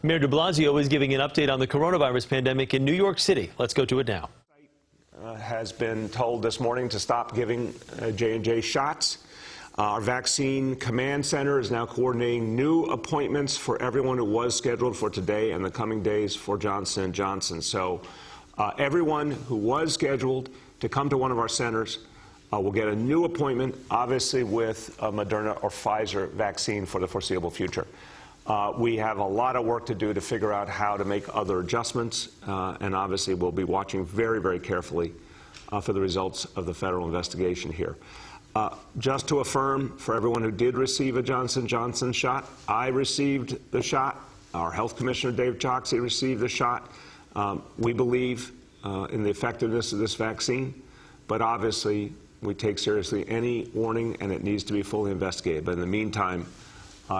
Mayor de Blasio is giving an update on the coronavirus pandemic in New York City. Let's go to it now. Has been told this morning to stop giving J&J shots. Our vaccine command center is now coordinating new appointments for everyone who was scheduled for today and the coming days for Johnson & Johnson. So everyone who was scheduled to come to one of our centers will get a new appointment, obviously with a Moderna or Pfizer vaccine for the foreseeable future. We have a lot of work to do to figure out how to make other adjustments, and obviously we'll be watching very, very carefully for the results of the federal investigation here. Just to affirm, for everyone who did receive a Johnson & Johnson shot, I received the shot. Our Health Commissioner, Dave Choksi, received the shot. We believe in the effectiveness of this vaccine, but obviously we take seriously any warning, and it needs to be fully investigated. But in the meantime,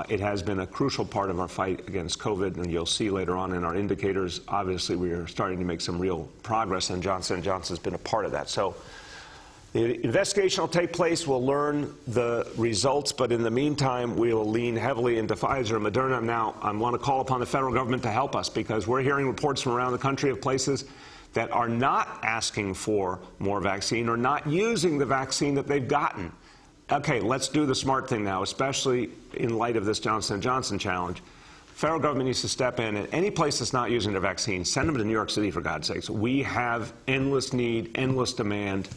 it has been a crucial part of our fight against COVID, and you'll see later on in our indicators, obviously we are starting to make some real progress, and Johnson & Johnson has been a part of that. So the investigation will take place. We'll learn the results, but in the meantime, we will lean heavily into Pfizer and Moderna. Now, I want to call upon the federal government to help us, because we're hearing reports from around the country of places that are not asking for more vaccine or not using the vaccine that they've gotten. Okay, let's do the smart thing now, especially in light of this Johnson & Johnson challenge. Federal government needs to step in, and any place that's not using their vaccine, send them to New York City, for God's sakes. We have endless need, endless demand.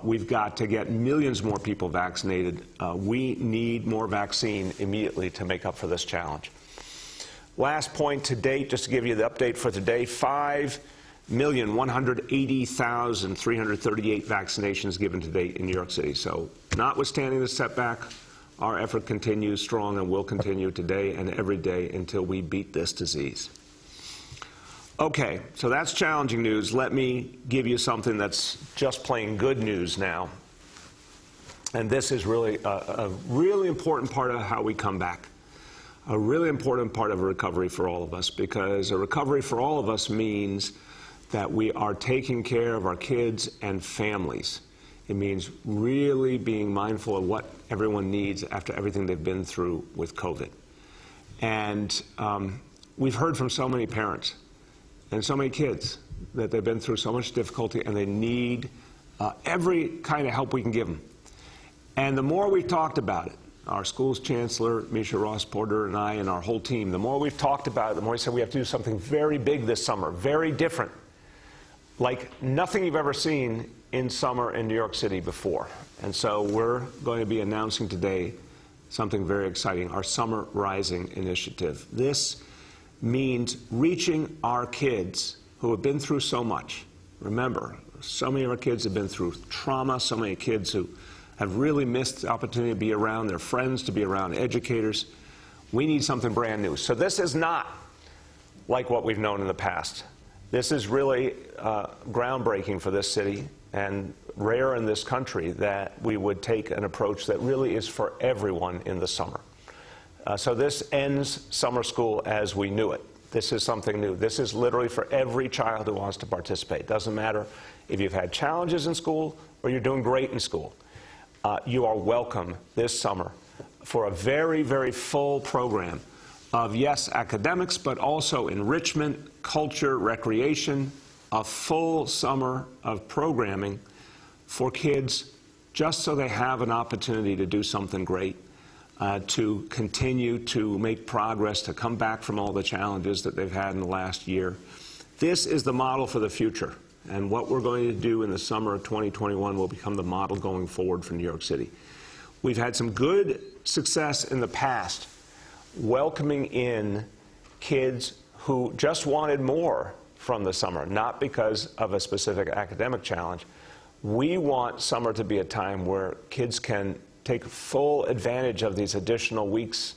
We've got to get millions more people vaccinated. We need more vaccine immediately to make up for this challenge. Last point to date, just to give you the update for today, 5,180,338 vaccinations given to date in New York City. So, notwithstanding the setback, our effort continues strong and will continue today and every day until we beat this disease. Okay, so that's challenging news. Let me give you something that's just plain good news now. And this is really a really important part of how we come back. A really important part of a recovery for all of us, because a recovery for all of us means that we are taking care of our kids and families. It means really being mindful of what everyone needs after everything they've been through with COVID. And we've heard from so many parents and so many kids that they've been through so much difficulty, and they need every kind of help we can give them. And the more we've talked about it, our school's chancellor, Misha Ross Porter, and I, and our whole team, the more we've talked about it, the more we said we have to do something very big this summer, very different, like nothing you've ever seen in summer in New York City before. And so we're going to be announcing today something very exciting, our Summer Rising initiative. This means reaching our kids who have been through so much. Remember, so many of our kids have been through trauma, so many kids who have really missed the opportunity to be around their friends, to be around educators. We need something brand new. So this is not like what we've known in the past. This is really groundbreaking for this city and rare in this country that we would take an approach that really is for everyone in the summer. So this ends summer school as we knew it. This is something new. This is literally for every child who wants to participate. Doesn't matter if you've had challenges in school or you're doing great in school. You are welcome this summer for a very, very full program of, yes, academics, but also enrichment, culture, recreation, a full summer of programming for kids just so they have an opportunity to do something great, to continue to make progress, to come back from all the challenges that they've had in the last year. This is the model for the future, and what we're going to do in the summer of 2021 will become the model going forward for New York City. We've had some good success in the past welcoming in kids who just wanted more from the summer, not because of a specific academic challenge. We want summer to be a time where kids can take full advantage of these additional weeks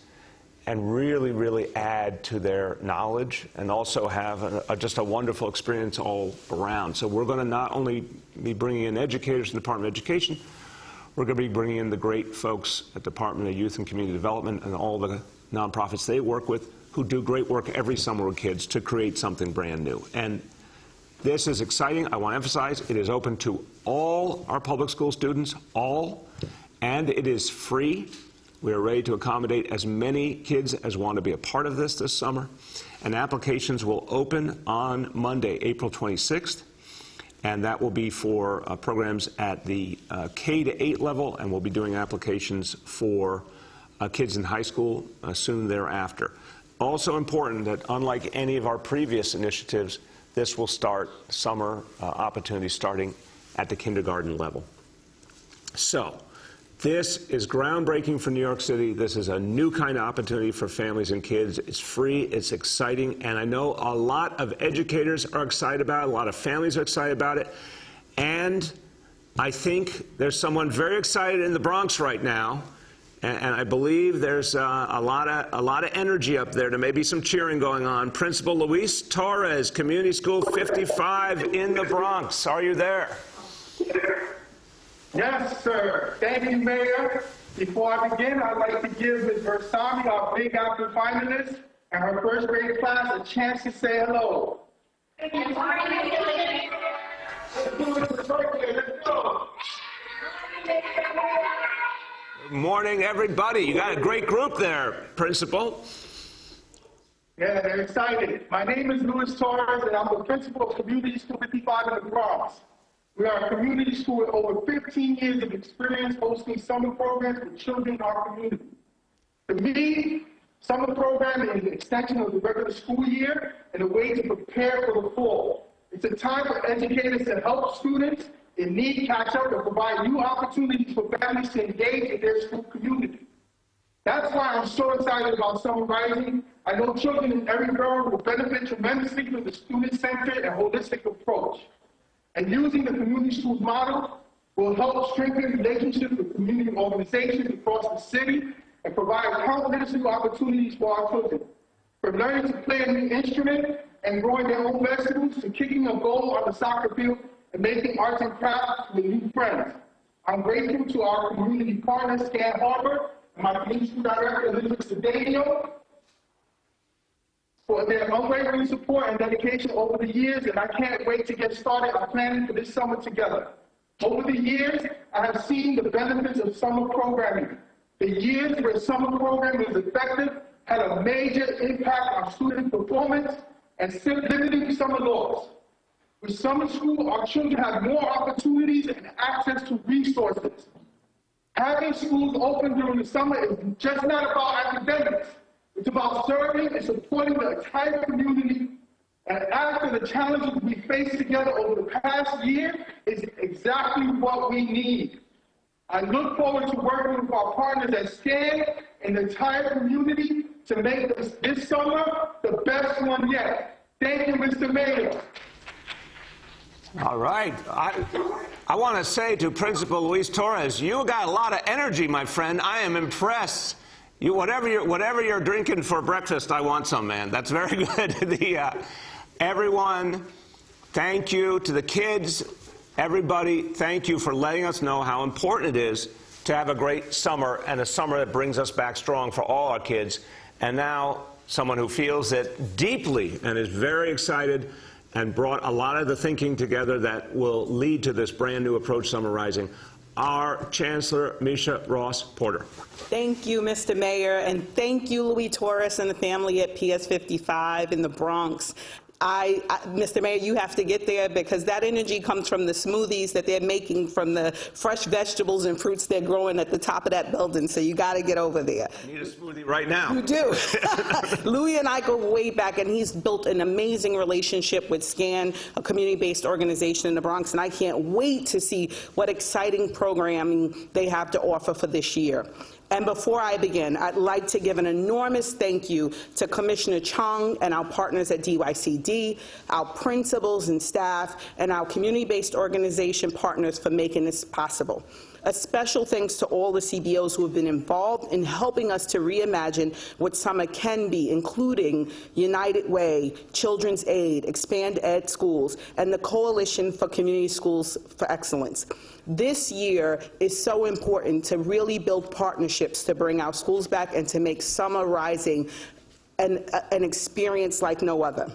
and really, really add to their knowledge and also have just a wonderful experience all around. So we're going to not only be bringing in educators in the Department of Education, we're going to be bringing in the great folks at the Department of Youth and Community Development and all the nonprofits they work with who do great work every summer with kids to create something brand new. And this is exciting. I want to emphasize it is open to all our public school students, all, and it is free. We are ready to accommodate as many kids as want to be a part of this summer. And applications will open on Monday, April 26th. And that will be for programs at the K-8 level, and we'll be doing applications for kids in high school soon thereafter. Also important that unlike any of our previous initiatives, this will start summer opportunities starting at the kindergarten level. So, this is groundbreaking for New York City. This is a new kind of opportunity for families and kids. It's free, it's exciting, and I know a lot of educators are excited about it, a lot of families are excited about it, and I think there's someone very excited in the Bronx right now, and I believe there's a lot of energy up there. There may be some cheering going on. Principal Luis Torres, Community School 55 in the Bronx. Are you there? Yes, sir. Thank you, Mayor. Before I begin, I'd like to give Ms. Versami, our Big Apple finalist, and her first grade class a chance to say hello. Good morning. Let's go. Good morning, everybody. You got a great group there, Principal. Yeah, they're excited. My name is Luis Torres, and I'm the principal of Community School 55 in the Bronx. We are a community school with over 15 years of experience hosting summer programs for children in our community. To me, summer program is an extension of the regular school year and a way to prepare for the fall. It's a time for educators to help students in need catch up and provide new opportunities for families to engage in their school community. That's why I'm so excited about Summer Rising. I know children in every borough will benefit tremendously from the student-centered and holistic approach. And using the community schools model will help strengthen relationships with community organizations across the city and provide countless new opportunities for our children. From learning to play a new instrument and growing their own vegetables to kicking a goal on the soccer field and making arts and crafts with new friends. I'm grateful to our community partner, Scan Harbor, and my community school director, Elizabeth Cedeno, for their unwavering support and dedication over the years, and I can't wait to get started on planning for this summer together. Over the years, I have seen the benefits of summer programming. The years where summer programming was effective had a major impact on student performance and limiting summer loss. With summer school, our children have more opportunities and access to resources. Having schools open during the summer is just not about academics. It's about serving and supporting the entire community, and after the challenges we faced together over the past year is exactly what we need. I look forward to working with our partners at SCAN and the entire community to make this summer the best one yet. Thank you, Mr. Mayor. All right. I want to say to Principal Luis Torres, you got a lot of energy, my friend. I am impressed. Whatever you're drinking for breakfast, I want some, man. That's very good. Everyone, thank you. To the kids, everybody, thank you for letting us know how important it is to have a great summer, and a summer that brings us back strong for all our kids. And now, someone who feels it deeply and is very excited and brought a lot of the thinking together that will lead to this brand new approach, Summer Rising, our Chancellor, Misha Ross Porter. Thank you, Mr. Mayor, and thank you, Luis Torres and the family at PS 55 in the Bronx. Mr. Mayor, you have to get there because that energy comes from the smoothies that they're making from the fresh vegetables and fruits they're growing at the top of that building, so you got to get over there. I need a smoothie right now. You do. Louis and I go way back, and he's built an amazing relationship with SCAN, a community-based organization in the Bronx, and I can't wait to see what exciting programming they have to offer for this year. And before I begin, I'd like to give an enormous thank you to Commissioner Chung and our partners at DYCD, our principals and staff, and our community-based organization partners for making this possible. A special thanks to all the CBOs who have been involved in helping us to reimagine what summer can be, including United Way, Children's Aid, Expand Ed Schools, and the Coalition for Community Schools for Excellence. This year is so important to really build partnerships to bring our schools back and to make Summer Rising an experience like no other.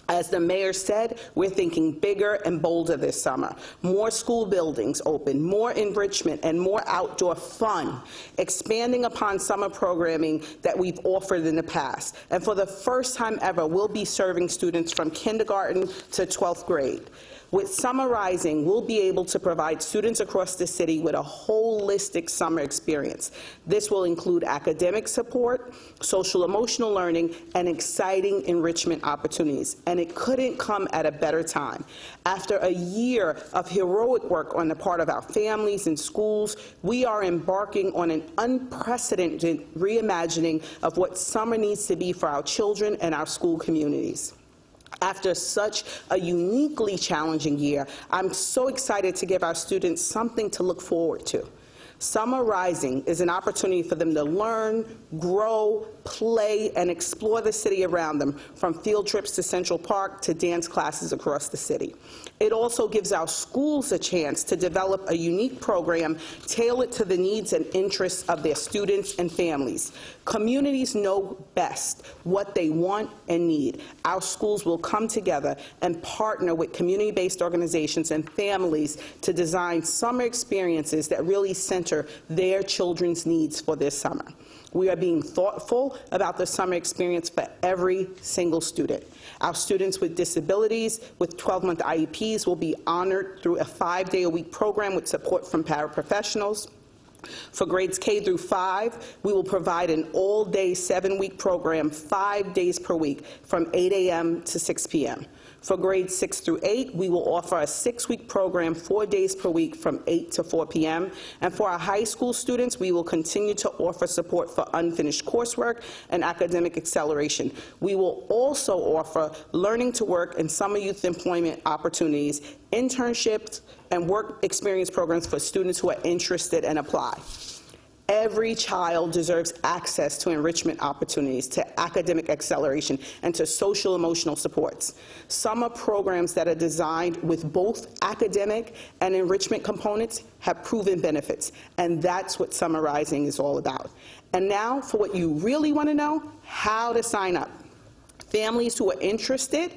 As the mayor said, we're thinking bigger and bolder this summer. More school buildings open, more enrichment, and more outdoor fun, expanding upon summer programming that we've offered in the past. And for the first time ever, we'll be serving students from kindergarten to 12th grade. With Summer Rising, we'll be able to provide students across the city with a holistic summer experience. This will include academic support, social emotional learning, and exciting enrichment opportunities. And it couldn't come at a better time. After a year of heroic work on the part of our families and schools, we are embarking on an unprecedented reimagining of what summer needs to be for our children and our school communities. After such a uniquely challenging year, I'm so excited to give our students something to look forward to. Summer Rising is an opportunity for them to learn, grow, play, and explore the city around them, from field trips to Central Park to dance classes across the city. It also gives our schools a chance to develop a unique program tailored to the needs and interests of their students and families. Communities know best what they want and need. Our schools will come together and partner with community-based organizations and families to design summer experiences that really center their children's needs for this summer. We are being thoughtful about the summer experience for every single student. Our students with disabilities with 12-month IEPs will be honored through a 5-day-a-week program with support from paraprofessionals. For grades K through 5, we will provide an all-day 7-week program 5 days per week from 8 a.m. to 6 p.m. For grades 6 through 8, we will offer a 6-week program 4 days per week from 8 to 4 p.m. And for our high school students, we will continue to offer support for unfinished coursework and academic acceleration. We will also offer learning to work and summer youth employment opportunities, internships, and work experience programs for students who are interested and apply. Every child deserves access to enrichment opportunities, to academic acceleration, and to social emotional supports. Summer programs that are designed with both academic and enrichment components have proven benefits, and that's what Summer Rising is all about. And now for what you really want to know, how to sign up. Families who are interested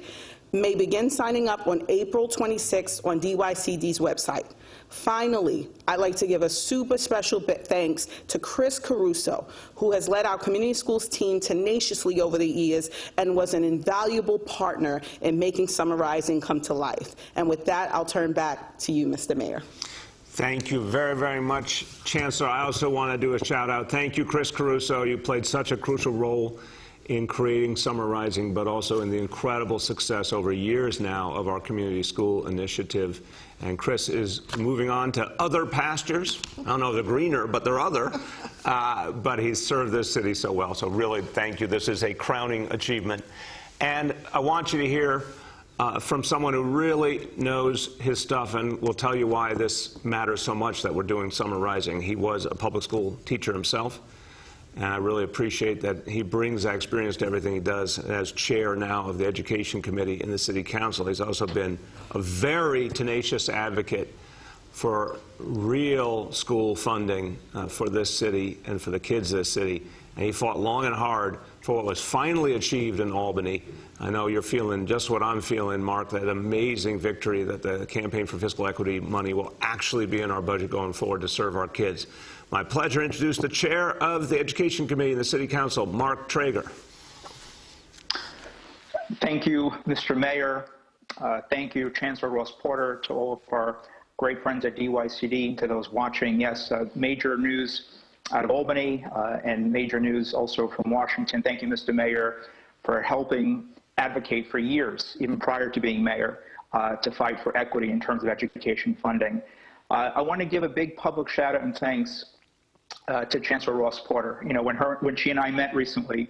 may begin signing up on April 26th on DYCD's website. Finally, I'd like to give a super special thanks to Chris Caruso, who has led our community schools team tenaciously over the years and was an invaluable partner in making Summer Rising come to life. And with that, I'll turn back to you, Mr. Mayor. Thank you very, very much, Chancellor. I also want to do a shout out. Thank you, Chris Caruso. You played such a crucial role in creating Summer Rising, but also in the incredible success over years now of our community school initiative. And Chris is moving on to other pastures. I don't know if they're greener, but they're other. But he's served this city so well. So really, thank you. This is a crowning achievement. And I want you to hear from someone who really knows his stuff and will tell you why this matters so much that we're doing Summer Rising. He was a public school teacher himself. And I really appreciate that he brings that experience to everything he does. And as chair now of the Education Committee in the City Council, he's also been a very tenacious advocate for real school funding for this city and for the kids of this city. And he fought long and hard for what was finally achieved in Albany. I know you're feeling just what I'm feeling, Mark, that amazing victory that the Campaign for Fiscal Equity money will actually be in our budget going forward to serve our kids. My pleasure to introduce the chair of the Education Committee in the City Council, Mark Traeger. Thank you, Mr. Mayor. Thank you, Chancellor Ross Porter, to all of our great friends at DYCD, to those watching. Yes, major news out of Albany and major news also from Washington. Thank you, Mr. Mayor, for helping advocate for years, even prior to being mayor, to fight for equity in terms of education funding. I want to give a big public shout out and thanks to Chancellor Ross Porter. You know, when she and I met recently,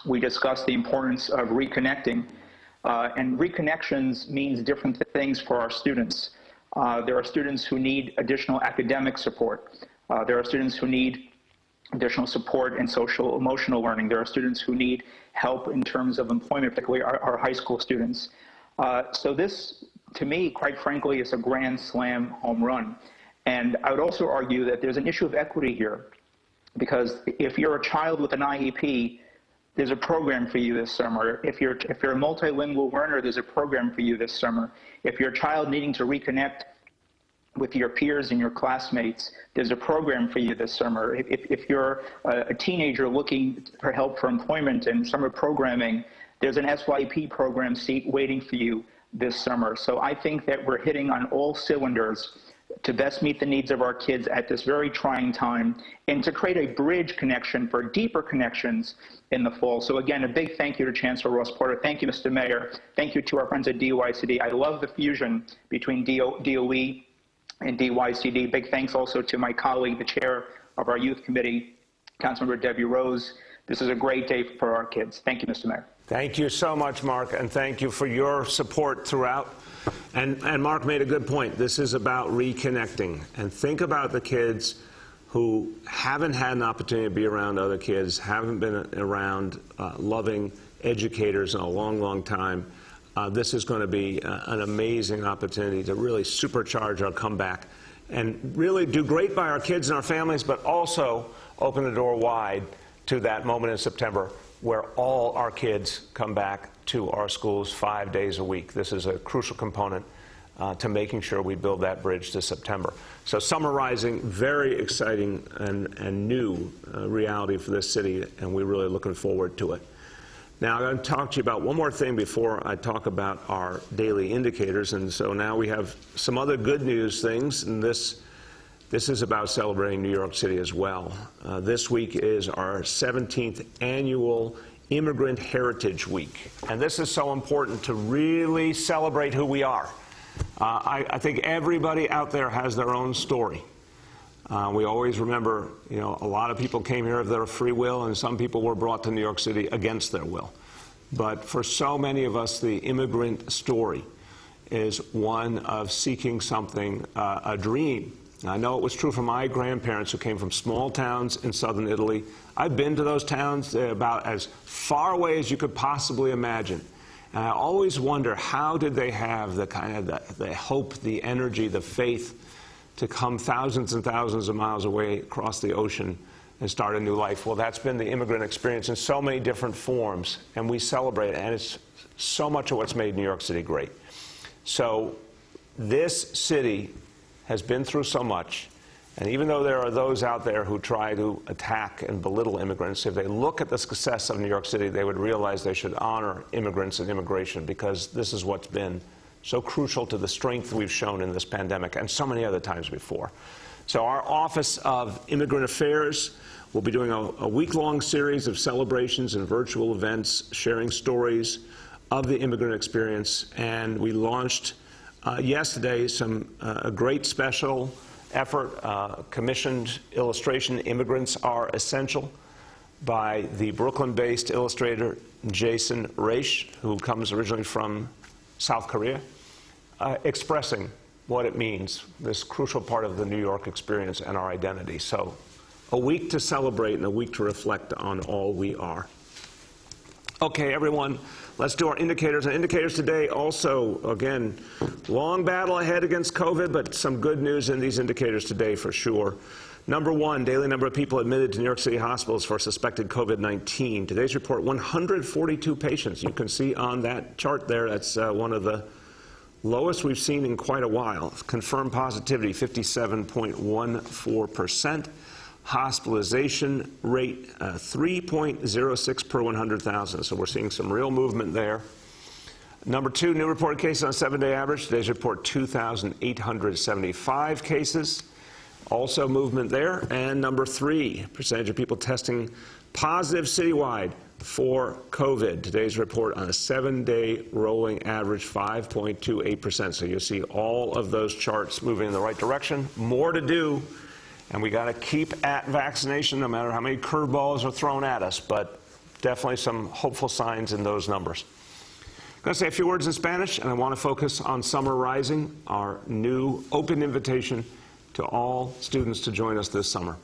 we discussed the importance of reconnecting, and reconnections means different things for our students. There are students who need additional academic support. There are students who need additional support in social emotional learning. There are students who need help in terms of employment, particularly our high school students. So this, to me, quite frankly, is a grand slam home run. And I would also argue that there's an issue of equity here, because if you're a child with an IEP, there's a program for you this summer. If you're a multilingual learner, there's a program for you this summer. If you're a child needing to reconnect with your peers and your classmates, there's a program for you this summer. If you're a teenager looking for help for employment and summer programming, there's an SYP program seat waiting for you this summer. So I think that we're hitting on all cylinders to best meet the needs of our kids at this very trying time and to create a bridge connection for deeper connections in the fall. So again, a big thank you to Chancellor Ross Porter. Thank you, Mr. Mayor. Thank you to our friends at DYCD. I love the fusion between DOE and DYCD. Big thanks also to my colleague, the chair of our youth committee, Councilmember Debbie Rose. This is a great day for our kids. Thank you, Mr. Mayor. Thank you so much, Mark, and thank you for your support throughout. And Mark made a good point. This is about reconnecting. And think about the kids who haven't had an opportunity to be around other kids, haven't been around loving educators in a long, long time. This is going to be an amazing opportunity to really supercharge our comeback and really do great by our kids and our families, but also open the door wide to that moment in September where all our kids come back to our schools 5 days a week. This is a crucial component to making sure we build that bridge to September. So summarizing, very exciting and new reality for this city, and we're really looking forward to it. Now, I'm going to talk to you about one more thing before I talk about our daily indicators. And so now we have some other good news things, and this is about celebrating New York City as well. This week is our 17th annual Immigrant Heritage Week. And this is so important to really celebrate who we are. I think everybody out there has their own story. We always remember, you know, a lot of people came here of their free will, and some people were brought to New York City against their will. But for so many of us, the immigrant story is one of seeking something, a dream. I know it was true for my grandparents who came from small towns in southern Italy. I've been to those towns. They're about as far away as you could possibly imagine. And I always wonder, how did they have the kind of the hope, the energy, the faith to come thousands and thousands of miles away across the ocean and start a new life? Well, that's been the immigrant experience in so many different forms, and we celebrate it, and it's so much of what's made New York City great. So this city has been through so much, and even though there are those out there who try to attack and belittle immigrants, if they look at the success of New York City, they would realize they should honor immigrants and immigration, because this is what's been so crucial to the strength we've shown in this pandemic and so many other times before. So our Office of Immigrant Affairs will be doing a week-long series of celebrations and virtual events sharing stories of the immigrant experience, and we launched yesterday a great special effort, commissioned illustration, Immigrants Are Essential, by the Brooklyn-based illustrator Jason Raish, who comes originally from South Korea, expressing what it means, this crucial part of the New York experience and our identity. So a week to celebrate and a week to reflect on all we are. Okay, everyone, let's do our indicators. And indicators today also, again, long battle ahead against COVID, but some good news in these indicators today for sure. Number one, daily number of people admitted to New York City hospitals for suspected COVID-19. Today's report, 142 patients. You can see on that chart there, that's one of the lowest we've seen in quite a while. Confirmed positivity, 57.14%. Hospitalization rate, 3.06 per 100,000. So we're seeing some real movement there. Number two, new reported cases on a 7-day average. Today's report, 2,875 cases. Also movement there. And number three, percentage of people testing positive citywide for COVID. Today's report on a 7-day rolling average, 5.28%. So you'll see all of those charts moving in the right direction. More to do. And we got to keep at vaccination no matter how many curveballs are thrown at us, but definitely some hopeful signs in those numbers. I'm going to say a few words in Spanish, and I want to focus on Summer Rising, our new open invitation to all students to join us this summer.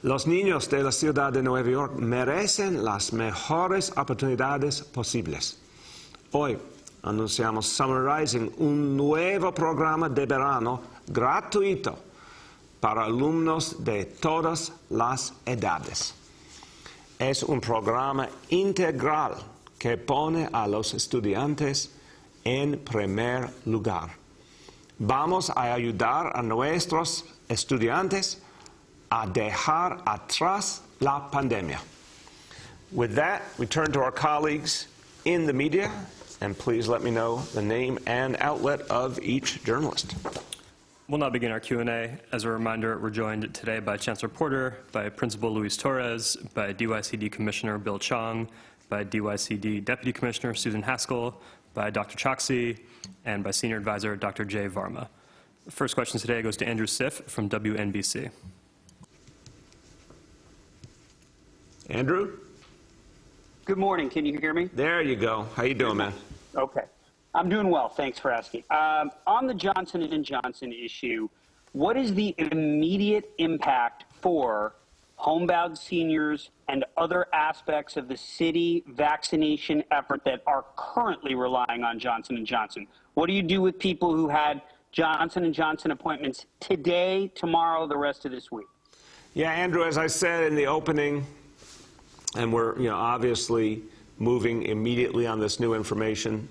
Los niños de la ciudad de Nueva York merecen las mejores oportunidades posibles. Hoy anunciamos Summer Rising, un nuevo programa de verano gratuito para alumnos de todas las edades. es un programa integral que pone a los estudiantes en primer lugar. Vamos a ayudar a nuestros estudiantes a dejar atrás la pandemia. With that, we turn to our colleagues in the media, and please let me know the name and outlet of each journalist. We'll now begin our Q&A. As a reminder, we're joined today by Chancellor Porter, by Principal Luis Torres, by DYCD Commissioner Bill Chong, by DYCD Deputy Commissioner Susan Haskell, by Dr. Choksi, and by Senior Advisor Dr. Jay Varma. The first question today goes to Andrew Siff from WNBC. Andrew? Good morning. Can you hear me? There you go. How you doing, man? Okay. I'm doing well. Thanks for asking. On the Johnson & Johnson issue, what is the immediate impact for homebound seniors and other aspects of the city vaccination effort that are currently relying on Johnson & Johnson? What do you do with people who had Johnson & Johnson appointments today, tomorrow, the rest of this week? Yeah, Andrew, as I said in the opening, and we're obviously moving immediately on this new information.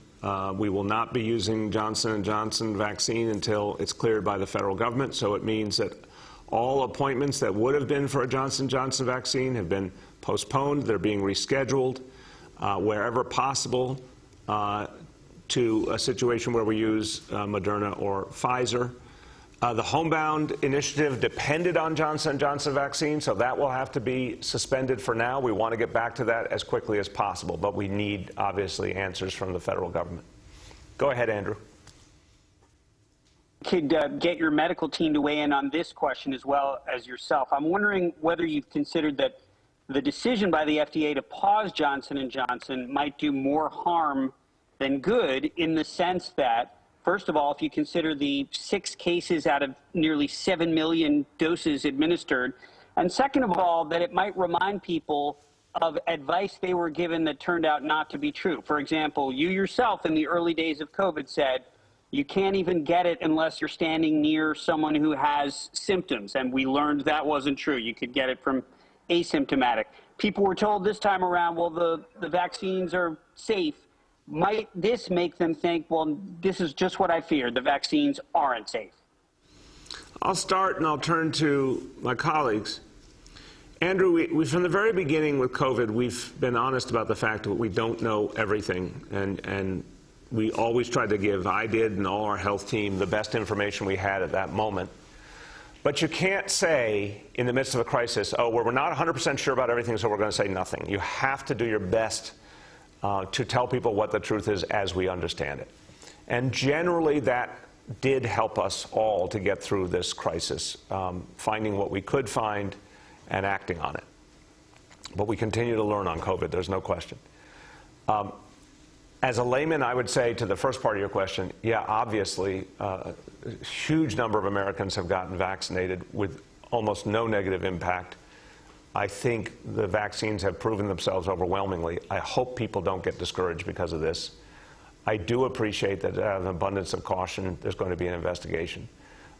We will not be using Johnson & Johnson vaccine until it's cleared by the federal government. So it means that all appointments that would have been for a Johnson & Johnson vaccine have been postponed. They're being rescheduled wherever possible to a situation where we use Moderna or Pfizer. The homebound initiative depended on Johnson & Johnson vaccine, so that will have to be suspended for now. We want to get back to that as quickly as possible, but we need, obviously, answers from the federal government. Go ahead, Andrew. Could get your medical team to weigh in on this question as well as yourself. I'm wondering whether you've considered that the decision by the FDA to pause Johnson & Johnson might do more harm than good, in the sense that, first of all, if you consider the 6 cases out of nearly 7 million doses administered, and second of all, that it might remind people of advice they were given that turned out not to be true. For example, you yourself in the early days of COVID said, you can't even get it unless you're standing near someone who has symptoms, and we learned that wasn't true. You could get it from asymptomatic. People were told this time around, well, the vaccines are safe. Might this make them think, well, this is just what I feared, the vaccines aren't safe? I'll start and I'll turn to my colleagues. Andrew, we from the very beginning with COVID, we've been honest about the fact that we don't know everything, and we always tried to give, I did and all our health team, the best information we had at that moment. But you can't say in the midst of a crisis, oh, we're not 100% sure about everything, so we're going to say nothing. You have to do your best to tell people what the truth is as we understand it. And generally that did help us all to get through this crisis, finding what we could find and acting on it. But we continue to learn on COVID, there's no question. As a layman, I would say to the first part of your question, yeah, obviously, a huge number of Americans have gotten vaccinated with almost no negative impact. I think the vaccines have proven themselves overwhelmingly. I hope people don't get discouraged because of this. I do appreciate that out of an abundance of caution, there's going to be an investigation.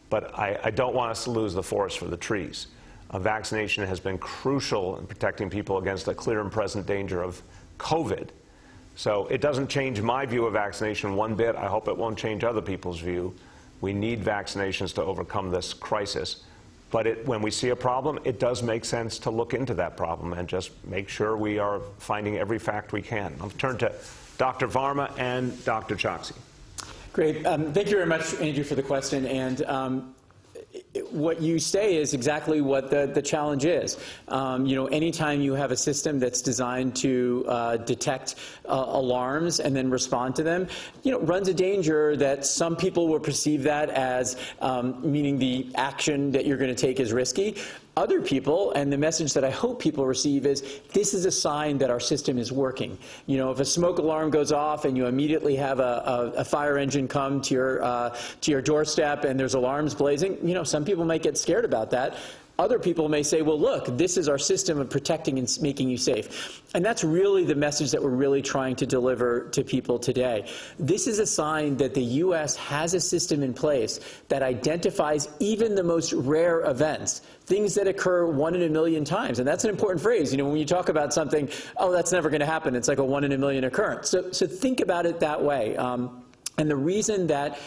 But I don't want us to lose the forest for the trees. A vaccination has been crucial in protecting people against a clear and present danger of COVID. So it doesn't change my view of vaccination one bit. I hope it won't change other people's view. We need vaccinations to overcome this crisis. But when we see a problem, it does make sense to look into that problem and just make sure we are finding every fact we can. I'll turn to Dr. Varma and Dr. Choksi. Great. Thank you very much, Andrew, for the question. And what you say is exactly what the challenge is. Anytime you have a system that's designed to detect alarms and then respond to them, runs a danger that some people will perceive that as meaning the action that you're going to take is risky. Other people, and the message that I hope people receive is, this is a sign that our system is working. If a smoke alarm goes off and you immediately have a fire engine come to your doorstep and there's alarms blazing, some people might get scared about that. Other people may say, well, look, this is our system of protecting and making you safe. And that's really the message that we're really trying to deliver to people today. This is a sign that the U.S. has a system in place that identifies even the most rare events, things that occur 1 in a million times. And that's an important phrase. You know, when you talk about something, oh, that's never going to happen, it's like a 1 in a million occurrence. So think about it that way. And the reason that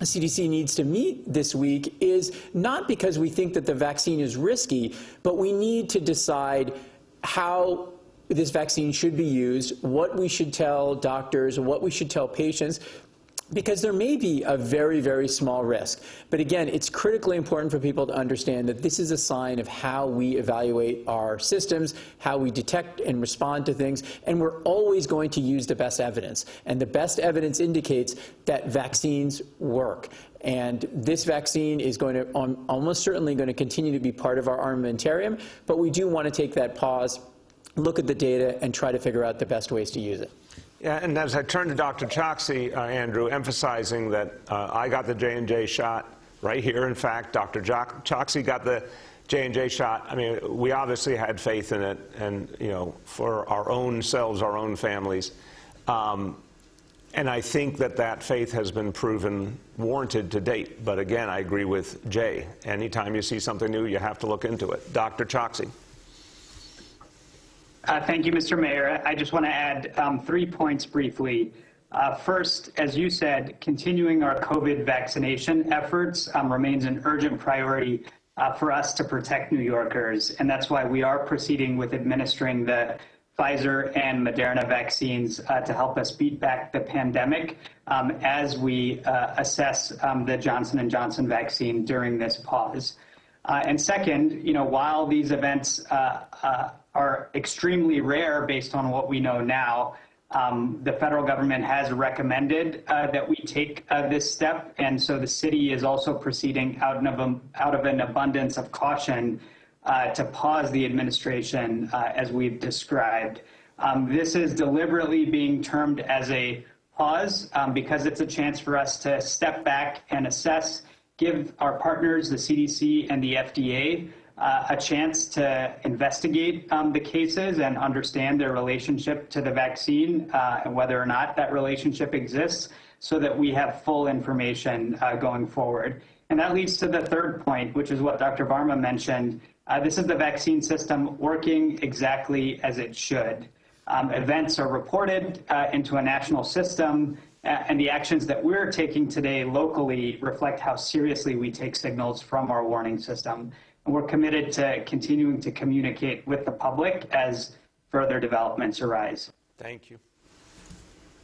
CDC needs to meet this week is not because we think that the vaccine is risky, but we need to decide how this vaccine should be used, what we should tell doctors, what we should tell patients, because there may be a very, very small risk. But again, it's critically important for people to understand that this is a sign of how we evaluate our systems, how we detect and respond to things, and we're always going to use the best evidence. And the best evidence indicates that vaccines work. And this vaccine is going to almost certainly going to continue to be part of our armamentarium, but we do want to take that pause, look at the data, and try to figure out the best ways to use it. Yeah, and as I turn to Dr. Choksi, Andrew, emphasizing that I got the J&J shot right here. In fact, Dr. Choksi got the J&J shot. I mean, we obviously had faith in it, and you know, for our own selves, our own families. And I think that that faith has been proven warranted to date. But again, I agree with Jay. Anytime you see something new, you have to look into it. Dr. Choksi. Thank you, Mr. Mayor. I just want to add 3 points briefly. First, as you said, continuing our COVID vaccination efforts remains an urgent priority for us to protect New Yorkers, and that's why we are proceeding with administering the Pfizer and Moderna vaccines to help us beat back the pandemic as we assess the Johnson & Johnson vaccine during this pause. And second, you know, while these events are extremely rare based on what we know now, the federal government has recommended that we take this step, and so the city is also proceeding out of an abundance of caution to pause the administration as we've described. This is deliberately being termed as a pause because it's a chance for us to step back and assess, give our partners, the CDC and the FDA, a chance to investigate the cases and understand their relationship to the vaccine and whether or not that relationship exists, so that we have full information going forward. And that leads to the third point, which is what Dr. Varma mentioned. This is the vaccine system working exactly as it should. Events are reported into a national system, and the actions that we're taking today locally reflect how seriously we take signals from our warning system. And we're committed to continuing to communicate with the public as further developments arise. Thank you.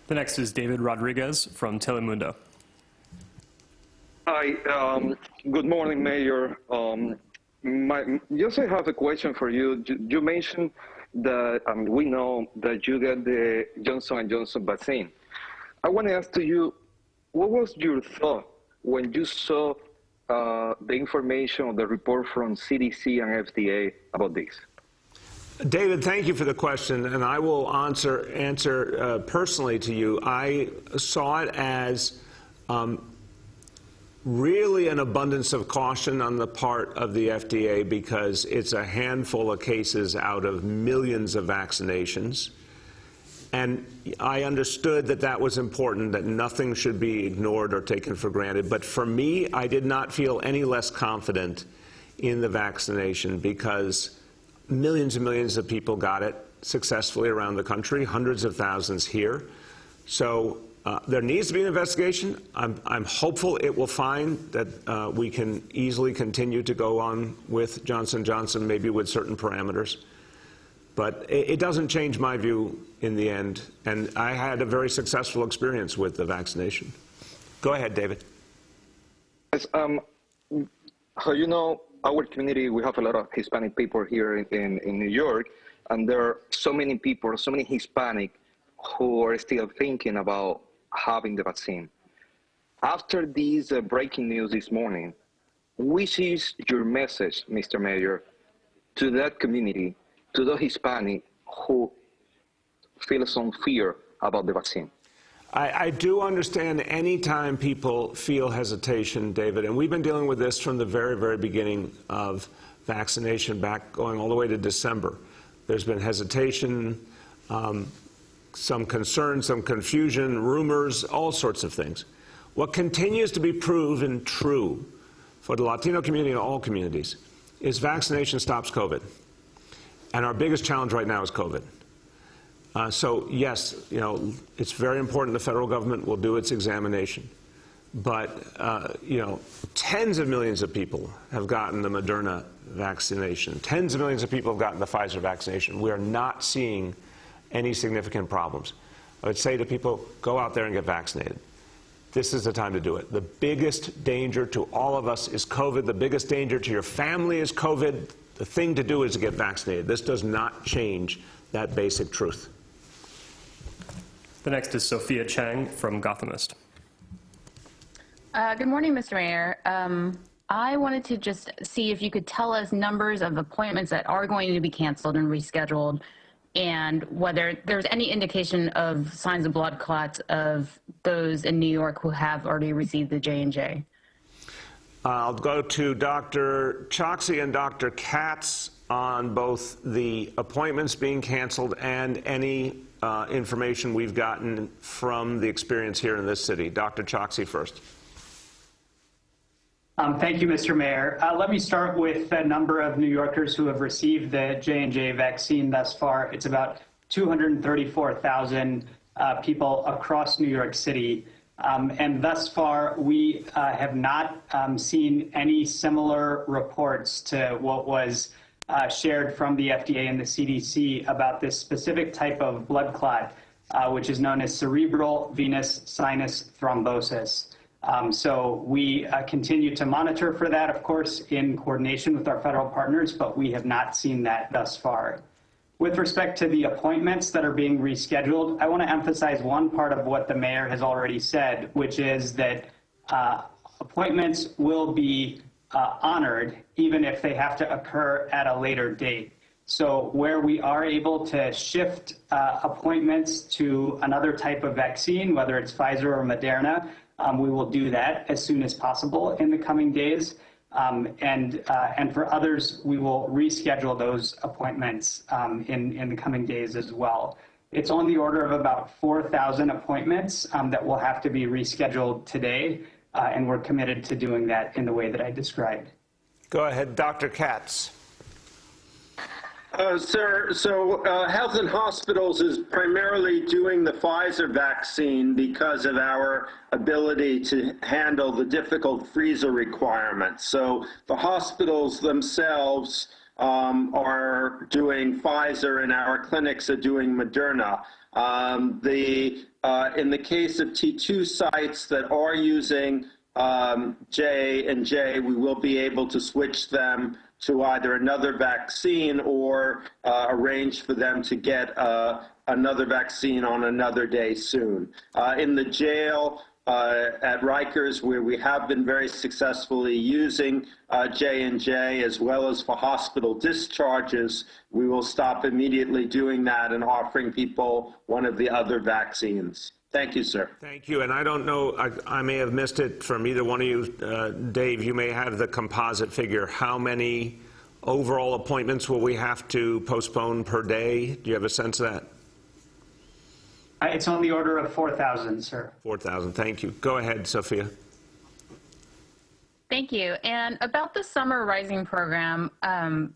The next is David Rodriguez from Telemundo. Hi, good morning, Mayor. Just I have a question for you. You mentioned that we know that you get the Johnson & Johnson vaccine. I want to ask to you, what was your thought when you saw the information or the report from CDC and FDA about this? David, thank you for the question, and I will answer personally to you. I saw it as really an abundance of caution on the part of the FDA, because it's a handful of cases out of millions of vaccinations. And I understood that that was important, that nothing should be ignored or taken for granted. But for me, I did not feel any less confident in the vaccination, because millions and millions of people got it successfully around the country, hundreds of thousands here. So there needs to be an investigation. I'm hopeful it will find that we can easily continue to go on with Johnson & Johnson, maybe with certain parameters. But it doesn't change my view in the end. And I had a very successful experience with the vaccination. Go ahead, David. Yes, you know, our community, we have a lot of Hispanic people here in New York, and there are so many people, so many Hispanic who are still thinking about having the vaccine. After this breaking news this morning, which is your message, Mr. Mayor, to that community, to the Hispanic who feel some fear about the vaccine? I do understand any time people feel hesitation, David, and we've been dealing with this from the very, very beginning of vaccination, back going all the way to December. There's been hesitation, some concern, some confusion, rumors, all sorts of things. What continues to be proven true for the Latino community and all communities is vaccination stops COVID. And our biggest challenge right now is COVID. So yes, you know, it's very important the federal government will do its examination. But, you know, tens of millions of people have gotten the Moderna vaccination. Tens of millions of people have gotten the Pfizer vaccination. We are not seeing any significant problems. I would say to people, go out there and get vaccinated. This is the time to do it. The biggest danger to all of us is COVID. The biggest danger to your family is COVID. The thing to do is to get vaccinated. This does not change that basic truth. The next is Sophia Chang from Gothamist. Good morning, Mr. Mayor. I wanted to just see if you could tell us numbers of appointments that are going to be canceled and rescheduled, and whether there's any indication of signs of blood clots of those in New York who have already received the J&J. I'll go to Dr. Choksi and Dr. Katz on both the appointments being canceled and any information we've gotten from the experience here in this city. Dr. Choksi first. Thank you, Mr. Mayor. Let me start with the number of New Yorkers who have received the J&J vaccine thus far. It's about 234,000 people across New York City. And thus far, we have not seen any similar reports to what was shared from the FDA and the CDC about this specific type of blood clot, which is known as cerebral venous sinus thrombosis. So we continue to monitor for that, of course, in coordination with our federal partners, but we have not seen that thus far. With respect to the appointments that are being rescheduled, I want to emphasize one part of what the mayor has already said, which is that appointments will be honored even if they have to occur at a later date. So where we are able to shift appointments to another type of vaccine, whether it's Pfizer or Moderna, we will do that as soon as possible in the coming days. And for others, we will reschedule those appointments in the coming days as well. It's on the order of about 4,000 appointments that will have to be rescheduled today, and we're committed to doing that in the way that I described. Go ahead, Dr. Katz. Sir, so Health and Hospitals is primarily doing the Pfizer vaccine because of our ability to handle the difficult freezer requirements. So the hospitals themselves are doing Pfizer, and our clinics are doing Moderna. In the case of T2 sites that are using J&J, we will be able to switch them to either another vaccine or arrange for them to get another vaccine on another day soon. In the jail at Rikers, where we have been very successfully using J&J, as well as for hospital discharges, we will stop immediately doing that and offering people one of the other vaccines. Thank you, sir. Thank you. And I don't know, I may have missed it from either one of you. Dave, you may have the composite figure. How many overall appointments will we have to postpone per day? Do you have a sense of that? It's on the order of 4,000, sir. 4,000. Thank you. Go ahead, Sophia. Thank you. And about the Summer Rising program,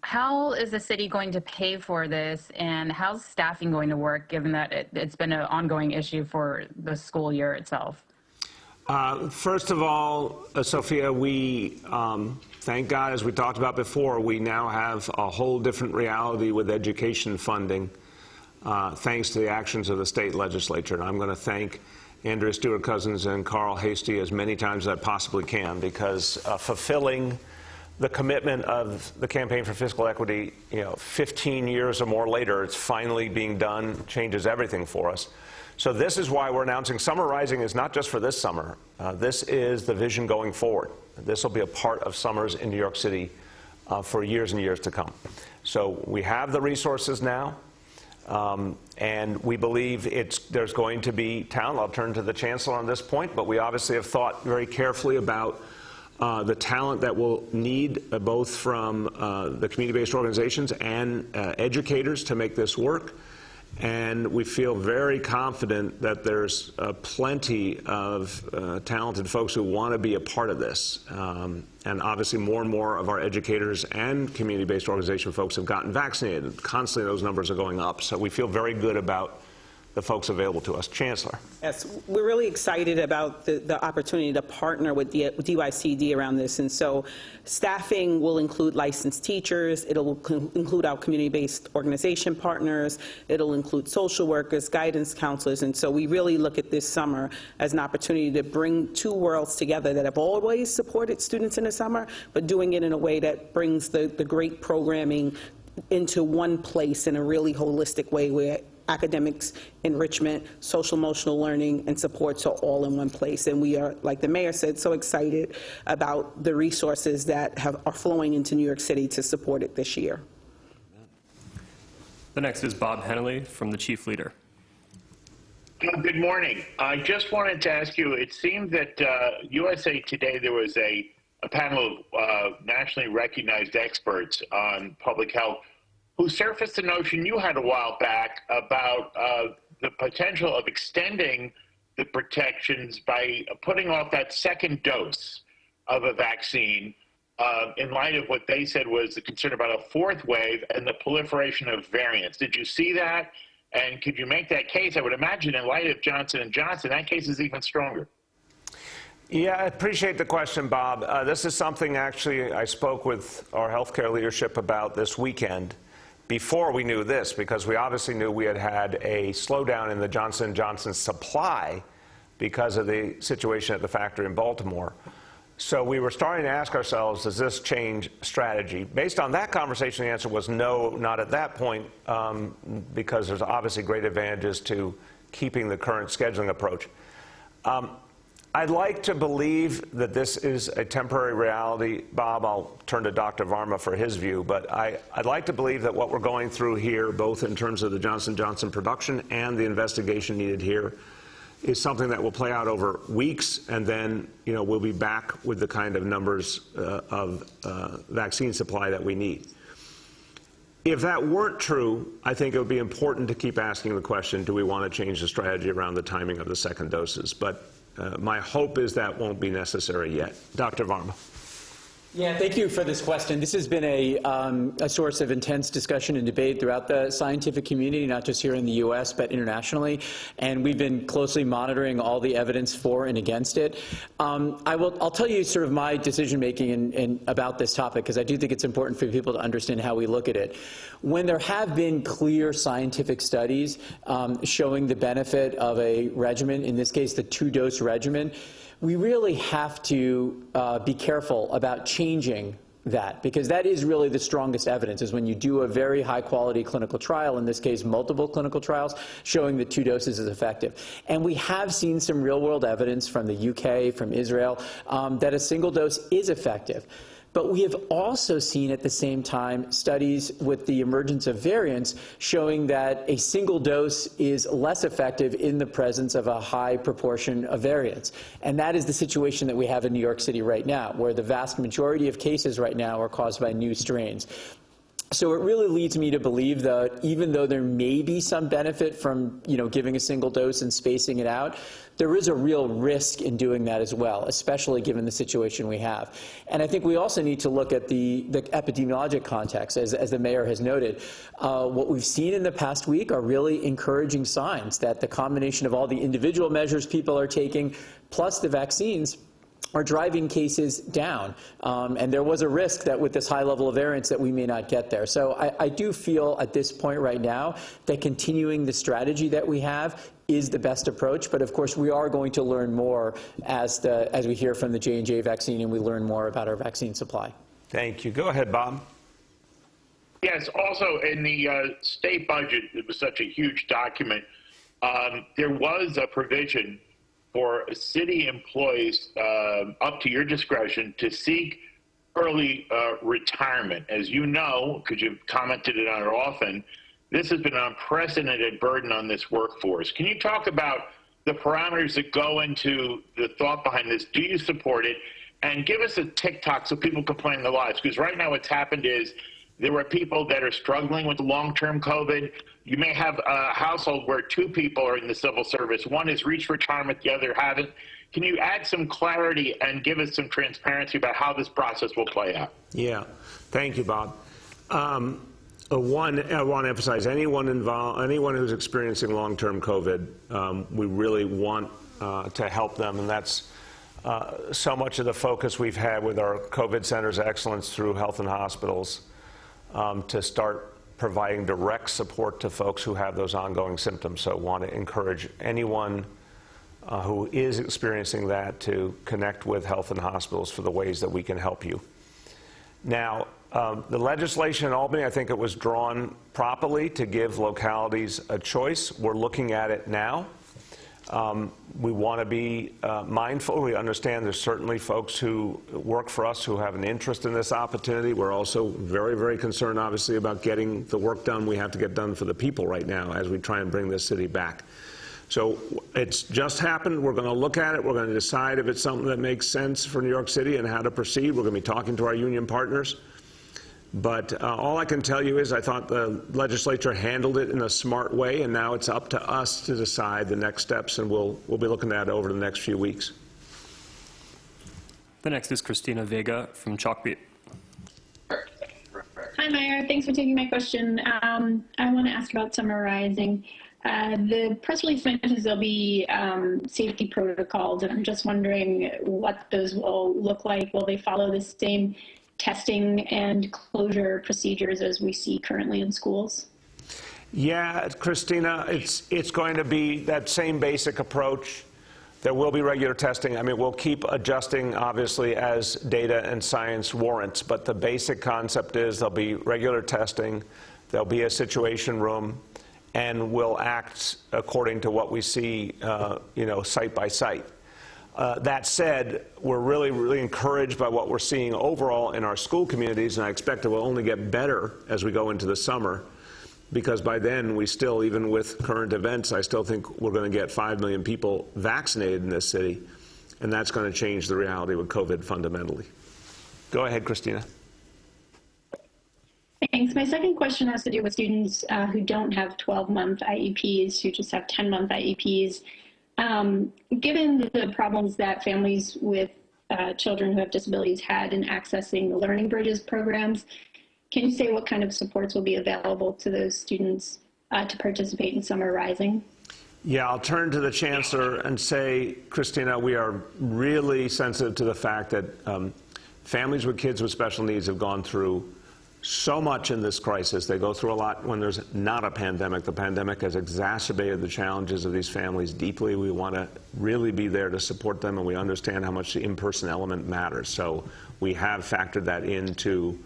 how is the city going to pay for this, and how's staffing going to work, given that it's been an ongoing issue for the school year itself? First of all, Sophia, we, thank God, as we talked about before, we now have a whole different reality with education funding, thanks to the actions of the state legislature. And I'm going to thank Andrea Stewart-Cousins and Carl Hastie as many times as I possibly can, because fulfilling the commitment of the Campaign for Fiscal Equity, 15 years or more later, it's finally being done, changes everything for us. So this is why we're announcing Summer Rising is not just for this summer. This is the vision going forward. This will be a part of summers in New York City for years and years to come. So we have the resources now. And we believe there's going to be talent. I'll turn to the Chancellor on this point, but we obviously have thought very carefully about the talent that we'll need both from the community-based organizations and educators to make this work. And we feel very confident that there's plenty of talented folks who want to be a part of this. And obviously more and more of our educators and community-based organization folks have gotten vaccinated. Constantly those numbers are going up. So we feel very good about the folks available to us. Chancellor. Yes, we're really excited about the opportunity to partner with DYCD around this. And so staffing will include licensed teachers. It'll include our community-based organization partners. It'll include social workers, guidance counselors. And so we really look at this summer as an opportunity to bring two worlds together that have always supported students in the summer, but doing it in a way that brings the great programming into one place in a really holistic way where academics, enrichment, social emotional learning, and supports are all in one place. And we are, like the mayor said, so excited about the resources that are flowing into New York City to support it this year. The next is Bob Hennelly from the Chief Leader. Good morning. I just wanted to ask you, it seemed that USA Today, there was a panel of nationally recognized experts on public health who surfaced the notion you had a while back about the potential of extending the protections by putting off that second dose of a vaccine in light of what they said was the concern about a fourth wave and the proliferation of variants. Did you see that? And could you make that case? I would imagine in light of Johnson & Johnson, that case is even stronger. Yeah, I appreciate the question, Bob. This is something actually I spoke with our healthcare leadership about this weekend before we knew this, because we obviously knew we had had a slowdown in the Johnson & Johnson supply because of the situation at the factory in Baltimore. So we were starting to ask ourselves, does this change strategy? Based on that conversation, the answer was no, not at that point, because there's obviously great advantages to keeping the current scheduling approach. I'd like to believe that this is a temporary reality. Bob, I'll turn to Dr. Varma for his view, but I'd like to believe that what we're going through here, both in terms of the Johnson & Johnson production and the investigation needed here, is something that will play out over weeks, and then we'll be back with the kind of numbers of vaccine supply that we need. If that weren't true, I think it would be important to keep asking the question, do we want to change the strategy around the timing of the second doses? But my hope is that won't be necessary yet. Dr. Varma. Yeah, thank you for this question. This has been a source of intense discussion and debate throughout the scientific community, not just here in the U.S., but internationally. And we've been closely monitoring all the evidence for and against it. I'll tell you sort of my decision-making about this topic, because I do think it's important for people to understand how we look at it. When there have been clear scientific studies showing the benefit of a regimen, in this case the two-dose regimen, we really have to be careful about changing that, because that is really the strongest evidence, is when you do a very high-quality clinical trial, in this case multiple clinical trials, showing that two doses is effective. And we have seen some real-world evidence from the UK, from Israel, that a single dose is effective. But we have also seen at the same time studies with the emergence of variants showing that a single dose is less effective in the presence of a high proportion of variants. And that is the situation that we have in New York City right now, where the vast majority of cases right now are caused by new strains. So it really leads me to believe that even though there may be some benefit from giving a single dose and spacing it out, there is a real risk in doing that as well, especially given the situation we have. And I think we also need to look at the epidemiologic context, as the mayor has noted. What we've seen in the past week are really encouraging signs that the combination of all the individual measures people are taking, plus the vaccines, are driving cases down. And there was a risk that with this high level of variants that we may not get there. So I do feel at this point right now that continuing the strategy that we have is the best approach. But of course, we are going to learn more as we hear from the J&J vaccine and we learn more about our vaccine supply. Thank you. Go ahead, Bob. Yes, also in the state budget, it was such a huge document. There was a provision for city employees, up to your discretion, to seek early retirement. As you know, because you've commented on it often, this has been an unprecedented burden on this workforce. Can you talk about the parameters that go into the thought behind this? Do you support it? And give us a TikTok so people can plan their lives. Because right now what's happened is there are people that are struggling with long-term COVID. You may have a household where two people are in the civil service. One has reached retirement, the other hasn't. Can you add some clarity and give us some transparency about how this process will play out? Yeah, thank you, Bob. One, I want to emphasize, anyone who's experiencing long-term COVID, we really want to help them, and that's so much of the focus we've had with our COVID Centers of Excellence through health and hospitals to start providing direct support to folks who have those ongoing symptoms. So I want to encourage anyone who is experiencing that to connect with health and hospitals for the ways that we can help you. Now, the legislation in Albany, I think it was drawn properly to give localities a choice. We're looking at it now. We want to be mindful. We understand there's certainly folks who work for us who have an interest in this opportunity. We're also very, very concerned, obviously, about getting the work done we have to get done for the people right now as we try and bring this city back. So it's just happened. We're going to look at it. We're going to decide if it's something that makes sense for New York City and how to proceed. We're going to be talking to our union partners. But all I can tell you is I thought the legislature handled it in a smart way, and now it's up to us to decide the next steps, and we'll be looking at it over the next few weeks. The next is Christina Vega from Chalkbeat. Hi, Mayor. Thanks for taking my question. I want to ask about summarizing. The press release mentions there'll be safety protocols, and I'm just wondering what those will look like. Will they follow the same testing and closure procedures as we see currently in schools? Yeah, Christina, it's going to be that same basic approach. There will be regular testing. I mean, we'll keep adjusting, obviously, as data and science warrants, but the basic concept is there'll be regular testing, there'll be a situation room, and we'll act according to what we see, site by site. That said, we're really, really encouraged by what we're seeing overall in our school communities, and I expect it will only get better as we go into the summer, because by then we still, even with current events, I still think we're going to get 5 million people vaccinated in this city, and that's going to change the reality with COVID fundamentally. Go ahead, Christina. Thanks. My second question has to do with students who don't have 12-month IEPs, who just have 10-month IEPs. Given the problems that families with children who have disabilities had in accessing the Learning Bridges programs, can you say what kind of supports will be available to those students to participate in Summer Rising? Yeah, I'll turn to the Chancellor and say, Christina, we are really sensitive to the fact that families with kids with special needs have gone through so much in this crisis. They go through a lot when there's not a pandemic. The pandemic has exacerbated the challenges of these families deeply. We want to really be there to support them, and we understand how much the in-person element matters. So we have factored that into